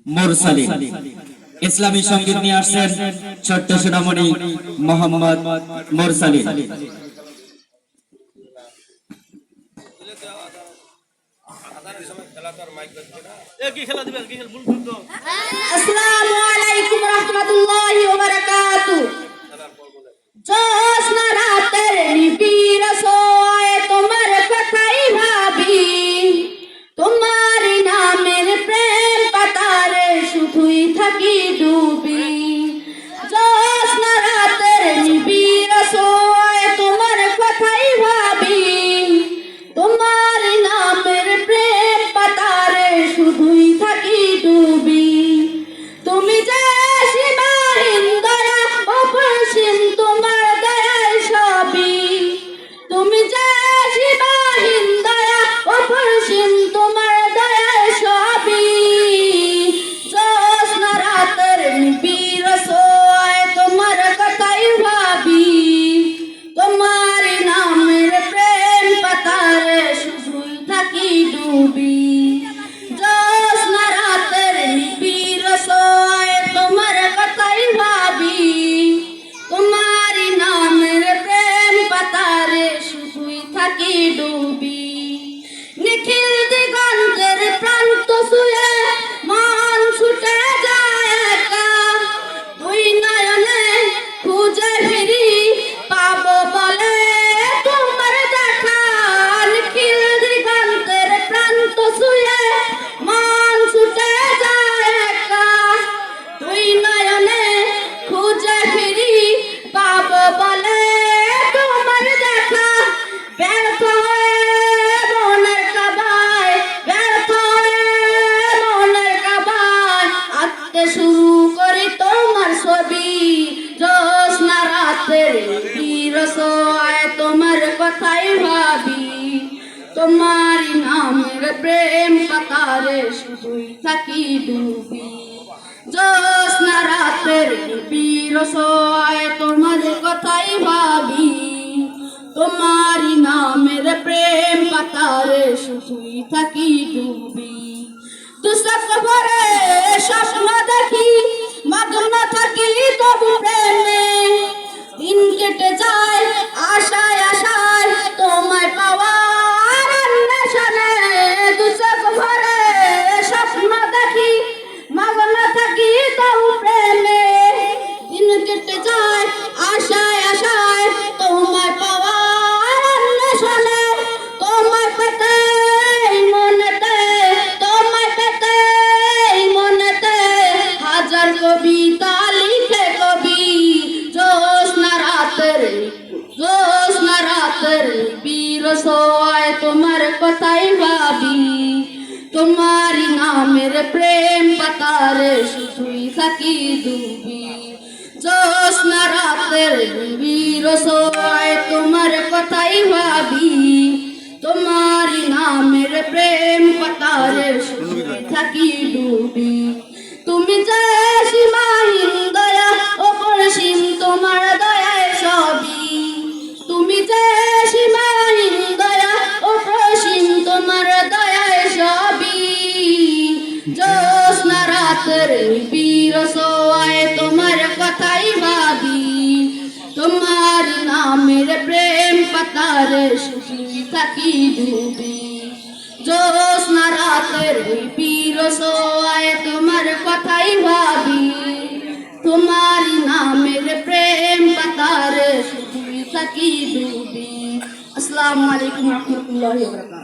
মুরসালিন ইসলামী সঙ্গীত নিয়ে আসছেন ছোট্ট সোনামণি মোহাম্মদ মুরসালিন। আসসালামু আলাইকুম রাহমাতুল্লাহি ওয়া বারাকাতুহু। জোছনা রাতের নিবিড় সোয়ে তোমার কথাই ভাবি, তোমার নামের প্রেম পাতারে শুধুই থাকি ডুবি। জোছনা রাতের নিবিড় সোয়ে তোমার কথাই ভাবি, তোমার নামের প্রেম পাতারে শুধুই থাকি ডুবি। তুমি যে সীমাহীন দয়া অপসীম তোমার দয়ার সবই, তুমি যে সীমাহীন দয়া অপসীম তোমার দয়ার সবই। জোছনা রাতের নিবিড় সোয়ে তোমার কথাই ভাবি, তোমার নামের প্রেম পাতারে শুধুই থাকি ডুবি। জোছনা রাতের নিবিড় সোয়ে তোমার কথাই ভাবি, তোমার নামের প্রেম পাতারে শুধুই থাকি ডুবি। নিখিল দিগন্তের প্রান্ত ছুঁয়ে মন ছুটে যায় একা, দুই নয়নে খুঁজে ফিরি পাবো বলে তোমার দেখা। নিখিল দিগন্তের প্রান্ত ছুঁয়ে মন ছুটে যায় একা, দুই নয়নে খুঁজে ফিরি পাবো বলে তোমার দেখা। ব্যর্থ হয়ে মনের কাবায়, ব্যর্থ হয়ে মনের কাবায় আঁকতে শুরু করি তোমার ছবি। জোছনা রাতের নিবিড় সোয়ে তোমার কথাই ভাবি, তোমার নামের প্রেম পাতারে শুধুই থাকি ডুবি। জোছনা রাতের নিবিড় সোয়ে তোমার কথাই ভাবি, তোমার নামের প্রেম পাতারে শুধুই থাকি ডুবি। দুচোখ ভরে স্বপ্ন দেখি মগ্ন থাকি তবু প্রেমে, দিন কেটে যায় আশায় আশায় তোমায় পাওয়ার অন্বেষণে। দুচোখ ভরে স্বপ্ন দেখি মগ্ন থাকি তবু প্রেমে, দিন কেটে যায় আশায় আশায় তোমায় পাওয়ার অন্বেষণে। তোমায় পেতে মনেতে, তোমায় পেতে মনেতে হাজার কবিতা লিখে কবি। জোছনা রাতের নিবিড় সোয়ে তোমার কথাই ভাবি, তোমার নামের প্রেম পাতারে শুধুই থাকি ডুবি। জোছনা রাতের নিবিড় সোয়ে তোমার কথাই ভাবি, তোমার নামের প্রেম পাতারে শুধুই থাকি ডুবি। তুমি যে সীমাহীন দয়া অপসীম তোমার দয়ার সবই, তুমি যে সীমাহীন দয়া অপসীম তোমার দয়ার সবই। জোছনা রাতের নিবিড় সোয়ে তোমার কথাই ভাবি, তোমার নামের প্রেম পাতারে শুধুই থাকি ডুবি। জোছনা রাতের নিবিড় সোয়ে তোমার কথাই ভাবি, তোমার নামের প্রেম পাতারে শুধুই থাকি ডুবি। আসসালামু আলাইকুম রাহমাতুল্লাহি ওয়া বারাকাতুহু।